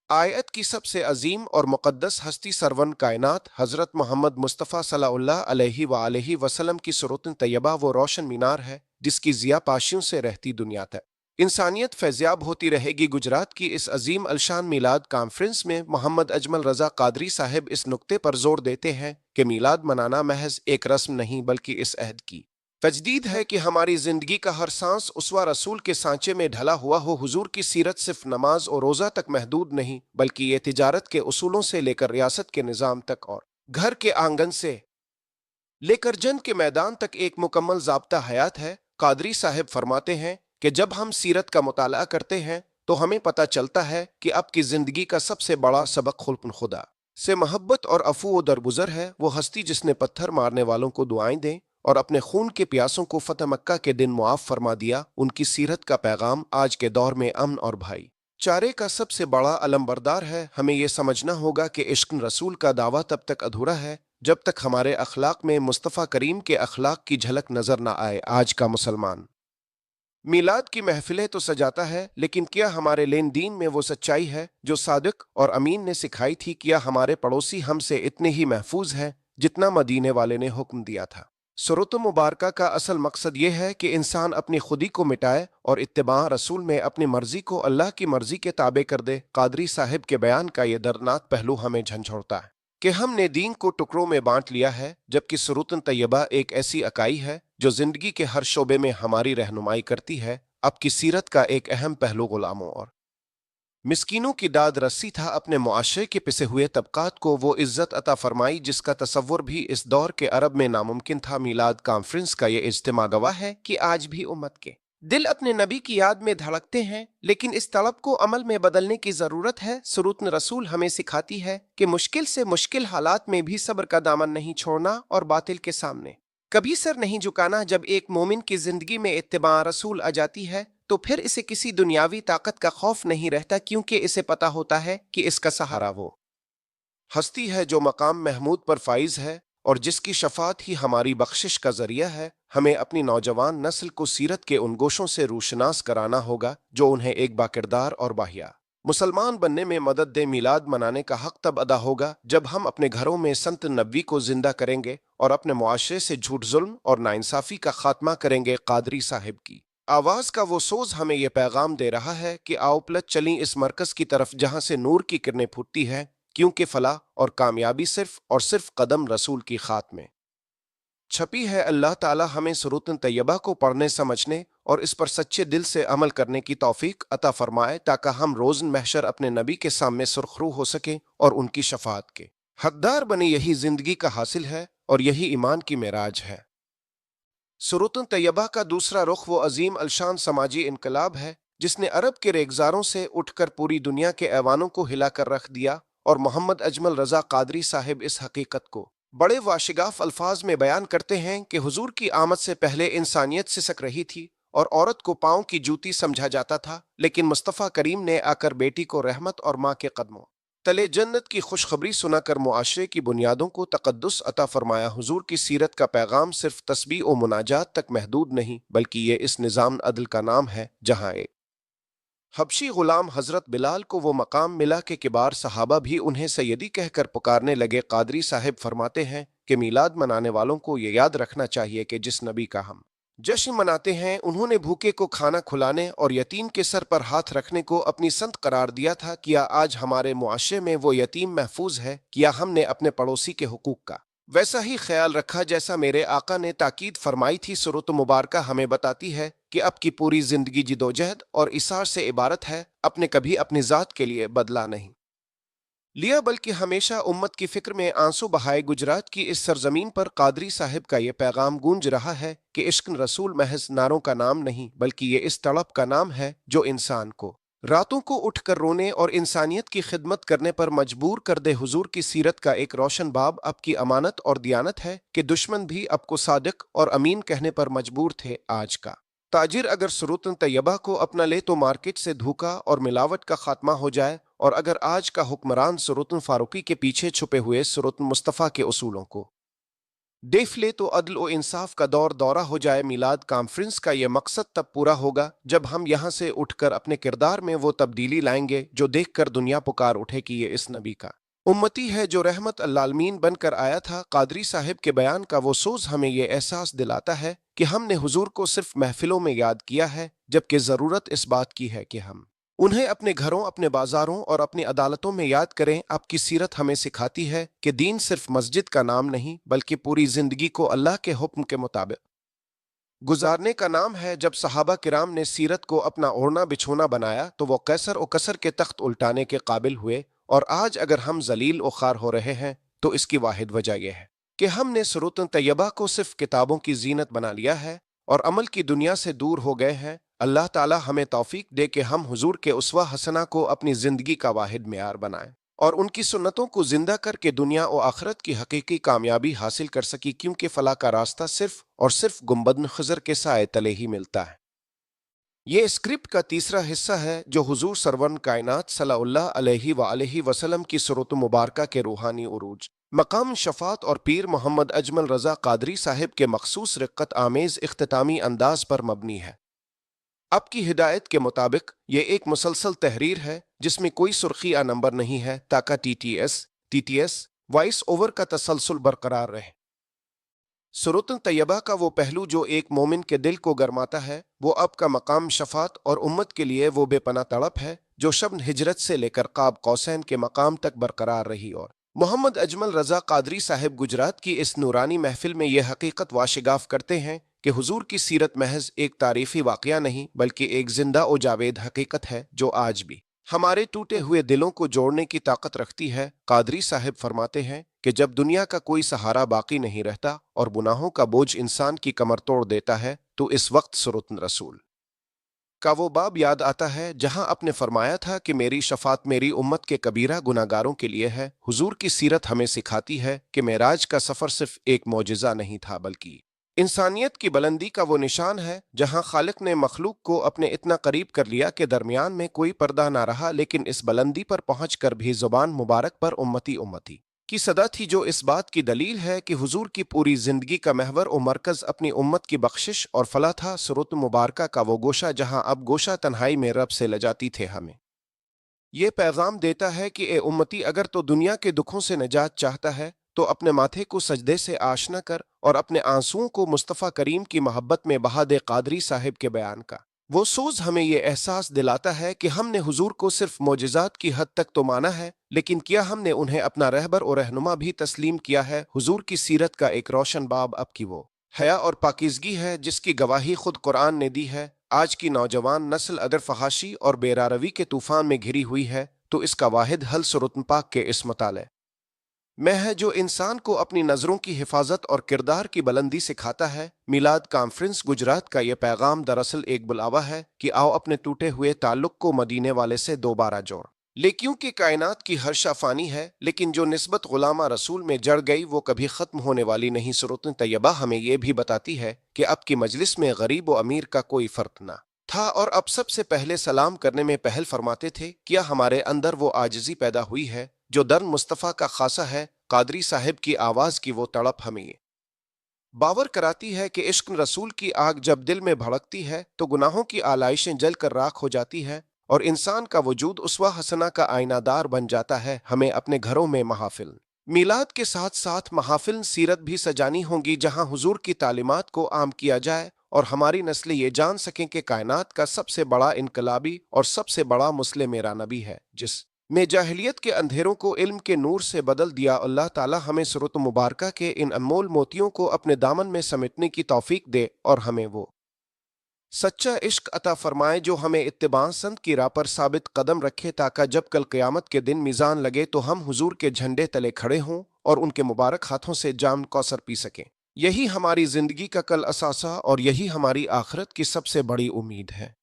आयत की सबसे अजीम और मुक़द्दस हस्ती सरवन कायनात हज़रत मोहम्मद मुस्तफ़ा सल्लल्लाहु अलैहि वसल्लम की सुरूत तैयबा वो रोशन मीनार है जिसकी ज़िया पाशियों से रहती दुनिया तक इंसानियत फैज़याब होती रहेगी। गुजरात की इस अजीम अलशान मीलाद कॉन्फ्रेंस में मोहम्मद अजमल रज़ा कादरी साहिब इस नुक्ते पर जोर देते हैं कि मीलाद मनाना महज एक रस्म नहीं बल्कि इस अहद की तजदीद है कि हमारी जिंदगी का हर सांस उसवा रसूल के सांचे में ढला हुआ हो। हुजूर की सीरत सिर्फ नमाज और रोजा तक महदूद नहीं बल्कि ये तिजारत के उसूलों से लेकर रियासत के निजाम तक और घर के आंगन से लेकर जंग के मैदान तक एक मुकम्मल ज़ाब्ता हयात है। कादरी साहब फरमाते हैं कि जब हम सीरत का मुताला करते हैं तो हमें पता चलता है कि आपकी जिंदगी का सबसे बड़ा सबक खुल्क खुदा से मोहब्बत और अफू व दरगुजर है। वो हस्ती जिसने पत्थर मारने वालों को दुआएं दें और अपने खून के प्यासों को फतह मक्का के दिन मुआफ फरमा दिया। उनकी सीरत का पैगाम आज के दौर में अमन और भाई चारे का सबसे बड़ा अलमबरदार है। हमें यह समझना होगा कि इश्क रसूल का दावा तब तक अधूरा है जब तक हमारे अखलाक में मुस्तफ़ा करीम के अखलाक की झलक नजर न आए। आज का मुसलमान मीलाद की महफिलें तो सजाता है, लेकिन क्या हमारे लेन दीन में वो सच्चाई है जो सादिक और अमीन ने सिखाई थी? क्या हमारे पड़ोसी हमसे इतने ही महफूज हैं जितना मदीने वाले ने हुक्म दिया था? सुरुत मुबारक का असल मकसद यह है कि इंसान अपनी खुदी को मिटाए और इत्तिबा रसूल में अपनी मर्जी को अल्लाह की मर्जी के ताबे कर दे। कादरी साहिब के बयान का यह दर्दनाक पहलू हमें झंझोड़ता है कि हमने दीन को टुकड़ों में बांट लिया है, जबकि सुरूतन तैयबा एक ऐसी अकाई है जो जिंदगी के हर शोबे में हमारी रहनुमाई करती है। अब की सीरत का एक अहम पहलू गुलामों और मिस्कीनों की दाद रस्सी था। अपने मुआशरे के पिसे हुए तबकात को वो इज्जत अता फरमाई जिसका तसव्वुर भी इस दौर के अरब में नामुमकिन था। मीलाद कॉन्फ्रेंस का ये इज्तिमा गवाह है कि आज भी उम्मत के दिल अपने नबी की याद में धड़कते हैं, लेकिन इस तड़प को अमल में बदलने की जरूरत है। सुरूतन रसूल हमें सिखाती है कि मुश्किल से मुश्किल हालात में भी सब्र का दामन नहीं छोड़ना और बातिल के सामने कभी सर नहीं झुकाना। जब एक मोमिन की जिंदगी में इत्तिबा रसूल आ जाती है तो फिर इसे किसी दुनियावी ताकत का खौफ नहीं रहता, क्योंकि इसे पता होता है कि इसका सहारा वो हस्ती है जो मकाम महमूद पर फाइज है और जिसकी शफात ही हमारी बख्शिश का जरिया है। हमें अपनी नौजवान नस्ल को सीरत के उन गोशों से रूशनास कराना होगा जो उन्हें एक बाकिरदार और बाहिया मुसलमान बनने में मदद दे। मीलाद मनाने का हक तब अदा होगा जब हम अपने घरों में संत नबी को जिंदा करेंगे और अपने मुआशरे से झूठ जुल्म और नाइंसाफी का खात्मा करेंगे। कादरी साहिब की आवाज का वो सोज हमें यह पैगाम दे रहा है कि आओ पलट चली इस मरकज की तरफ जहां से नूर की किरणें फूटती है, क्योंकि फलाह और कामयाबी सिर्फ और सिर्फ कदम रसूल की खात में छपी है। अल्लाह ताला हमें सुरूतन तैयबा को पढ़ने समझने और इस पर सच्चे दिल से अमल करने की तौफीक अता फरमाए ताकि हम रोज़न महशर अपने नबी के सामने सुरखरू हो सके और उनकी शफात के हकदार बने। यही जिंदगी का हासिल है और यही ईमान की मेराज है। सुरूतन तैयबा का दूसरा रुख वो अजीम अलशान समाजी इनकलाब है जिसने अरब के रेगजारों से उठकर पूरी दुनिया के ऐवानों को हिलाकर रख दिया। और मोहम्मद अजमल रजा कादरी साहिब इस हकीकत को बड़े वाशिगाफ अल्फाज में बयान करते हैं कि हुजूर की आमद से पहले इंसानियत सिसक रही थी और औरत को पांव की जूती समझा जाता था, लेकिन मुस्तफ़ा करीम ने आकर बेटी को रहमत और माँ के कदमों तले जन्नत की खुशखबरी सुनाकर मुआशरे की बुनियादों को तकद्दुस अता फरमाया। हुजूर की सीरत का पैगाम सिर्फ तस्बीह और मुनाजात तक महदूद नहीं बल्कि ये इस निज़ाम अदल का नाम है जहाँ एक हबशी गुलाम हजरत बिलाल को वो मकाम मिला कि किबार सहाबा भी उन्हें सैयदी कहकर पुकारने लगे। कादरी साहिब फरमाते हैं कि मीलाद मनाने वालों को ये याद रखना चाहिए कि जिस नबी का हम जश्न मनाते हैं उन्होंने भूखे को खाना खुलाने और यतीम के सर पर हाथ रखने को अपनी संत करार दिया था। क्या आज हमारे मुआशरे में वो यतीम महफूज है? क्या हमने अपने पड़ोसी के हुकूक का वैसा ही ख्याल रखा जैसा मेरे आका ने ताकीद फरमाई थी? सुरूत मुबारक हमें बताती है कि अब की पूरी जिंदगी जिदोजहद और इसार से इबारत है। अपने कभी अपनी जात के लिए बदला नहीं लिया बल्कि हमेशा उम्मत की फिक्र में आंसू बहाए। गुजरात की इस सरजमीन पर कादरी साहिब का यह पैगाम गूंज रहा है कि इश्क रसूल महज नारों का नाम नहीं बल्कि ये इस तड़प का नाम है जो इंसान को रातों को उठकर रोने और इंसानियत की खिदमत करने पर मजबूर कर दे। हुजूर की सीरत का एक रोशन बाब अब की अमानत और दियानत है कि दुश्मन भी अब को सादिक और अमीन कहने पर मजबूर थे। आज का ताजिर अगर सुरूतन तैयबा को अपना ले तो मार्केट से धोखा और मिलावट का खात्मा हो जाए, और अगर आज का हुक्मरान सुरूतन फारूकी के पीछे छुपे हुए सुरूतन मुस्तफ़ा के उसूलों को देख ले तो अदल व इंसाफ का दौर दौरा हो जाए। मिलाद कॉन्फ्रेंस का ये मकसद तब पूरा होगा जब हम यहाँ से उठकर अपने किरदार में वो तब्दीली लाएंगे जो देखकर दुनिया पुकार उठे कि ये इस नबी का उम्मती है जो रहमत अल्लामीन बनकर आया था। कादरी साहिब के बयान का वो सोज हमें ये एहसास दिलाता है कि हमने हुजूर को सिर्फ महफिलों में याद किया है, जबकि ज़रूरत इस बात की है कि हम उन्हें अपने घरों, अपने बाजारों और अपनी अदालतों में याद करें। आपकी सीरत हमें सिखाती है कि दीन सिर्फ मस्जिद का नाम नहीं बल्कि पूरी जिंदगी को अल्लाह के हुक्म के मुताबिक गुजारने का नाम है। जब सहाबा किराम ने सीरत को अपना ओढ़ना बिछोना बनाया तो वो कैसर और कसर के तख्त उल्टाने के काबिल हुए, और आज अगर हम जलील और खार हो रहे हैं तो इसकी वाहिद वजह यह है कि हमने सुरूत तैयबा को सिर्फ किताबों की जीनत बना लिया है और अमल की दुनिया से दूर हो गए हैं। अल्लाह ताला हमें तौफीक दे कि हम हुजूर के उसवा हसना को अपनी जिंदगी का वाहिद मेयार बनाएं और उनकी सुन्नतों को जिंदा करके दुनिया और आखिरत की हकीकी कामयाबी हासिल कर सकी, क्योंकि फलाह का रास्ता सिर्फ और सिर्फ गुंबद खजर के साए तले ही मिलता है। ये स्क्रिप्ट का तीसरा हिस्सा है जो हुजूर सरवन कायनात सल्लल्लाहु अलैहि वसल्लम की सुरूत मुबारका के रूहानी उरूज, मकाम शफात और पीर मोहम्मद अजमल रजा कादरी साहिब के मखसूस रिक्कत आमेज इख्तितामी अंदाज पर मबनी है। आपकी हिदायत के मुताबिक ये एक मुसलसल तहरीर है जिसमें कोई सुर्खी या नंबर नहीं है ताकि टीटीएस वॉइस ओवर का तसलसल बरकरार रहे। सुरूत तैयबा का वो पहलू जो एक मोमिन के दिल को गरमाता है वो अब का मकाम शफात और उम्मत के लिए वो बेपना तड़प है जो शब्द हिजरत से लेकर काब कौसैन के मकाम तक बरकरार रही। और मोहम्मद अजमल रजा कादरी साहिब गुजरात की इस नूरानी महफिल में यह हकीकत वाशिगाफ करते हैं कि हुजूर की सीरत महज एक तारीखी वाकया नहीं बल्कि एक जिंदा और जावेद हकीकत है जो आज भी हमारे टूटे हुए दिलों को जोड़ने की ताकत रखती है। कादरी साहिब फरमाते हैं कि जब दुनिया का कोई सहारा बाकी नहीं रहता और गुनाहों का बोझ इंसान की कमर तोड़ देता है तो इस वक्त सुरूत रसूल का वो बाब याद आता है जहां आपने फरमाया था कि मेरी शफात मेरी उम्मत के कबीरा गुनाहगारों के लिए है। हुजूर की सीरत हमें सिखाती है कि मेराज का सफर सिर्फ एक मौजिजा नहीं था बल्कि इंसानियत की बुलंदी का वो निशान है जहां खालिक ने मखलूक को अपने इतना करीब कर लिया कि दरमियान में कोई पर्दा ना रहा, लेकिन इस बुलंदी पर पहुंचकर भी जुबान मुबारक पर उम्मती उम्मती की सदा थी, जो इस बात की दलील है कि हुजूर की पूरी जिंदगी का महवर और मरकज अपनी उम्मत की बख्शिश और फलाह था। सुरूत मुबारका का वो गोशा जहां अब गोशा तन्हाई में रब से लजाती थे हमें ये पैगाम देता है कि ए उम्मती, अगर तो दुनिया के दुखों से निजात चाहता है तो अपने माथे को सजदे से आशना कर और अपने आंसुओं को मुस्तफ़ा करीम की मोहब्बत में बहा दे। कादरी साहिब के बयान का वो सोज हमें ये एहसास दिलाता है कि हमने हुजूर को सिर्फ मोजिज़ात की हद तक तो माना है, लेकिन क्या हमने उन्हें अपना रहबर और रहनुमा भी तस्लीम किया है। हुजूर की सीरत का एक रोशन बाब अब की वो हया और पाकीज़गी है जिसकी गवाही खुद कुरान ने दी है। आज की नौजवान नस्ल अगर फहाशी और बेरारवी के तूफान में घिरी हुई है तो इसका वाहिद हल सुरूत पाक के इस मताले में है जो इंसान को अपनी नज़रों की हिफाजत और किरदार की बुलंदी सिखाता है। मिलाद कॉन्फ्रेंस गुजरात का यह पैगाम दरअसल एक बुलावा है कि आओ अपने टूटे हुए ताल्लुक को मदीने वाले से दोबारा जोड़ ले, क्योंकि कायनात की हर शा फानी है लेकिन जो निस्बत गुलामा रसूल में जड़ गई वो कभी ख़त्म होने वाली नहीं। सुरूत तैयबा हमें यह भी बताती है कि अब की मजलिस में गरीब व अमीर का कोई फ़र्क ना था और अब सबसे पहले सलाम करने में पहल फरमाते थे। क्या हमारे अंदर वो आजिज़ी पैदा हुई है जो दर मुस्तफ़ा का खासा है। कादरी साहिब की आवाज़ की वो तड़प हमें ये बावर कराती है कि इश्क रसूल की आग जब दिल में भड़कती है तो गुनाहों की आलाइशें जल कर राख हो जाती है और इंसान का वजूद उसवा हसना का आईनादार बन जाता है। हमें अपने घरों में महाफिल मीलाद के साथ साथ महाफिल सीरत भी सजानी होंगी जहां हुजूर की तालीमात को आम किया जाए और हमारी नस्लें ये जान सकें कि कायनात का सबसे बड़ा इनकलाबी और सबसे बड़ा मुस्लिम मेरा नबी है जिस में जाहिलियत के अंधेरों को इल्म के नूर से बदल दिया। अल्लाह ताला हमें सुरूत मुबारका के इन अनमोल मोतियों को अपने दामन में समेटने की तौफीक दे और हमें वो सच्चा इश्क अता फरमाए जो हमें इत्तिबा संत की राह पर साबित कदम रखे ताकि जब कल क़यामत के दिन मीज़ान लगे तो हम हुजूर के झंडे तले खड़े हों और उनके मुबारक हाथों से जाम कौसर पी सकें। यही हमारी ज़िंदगी का कल असासा और यही हमारी आखिरत की सबसे बड़ी उम्मीद है।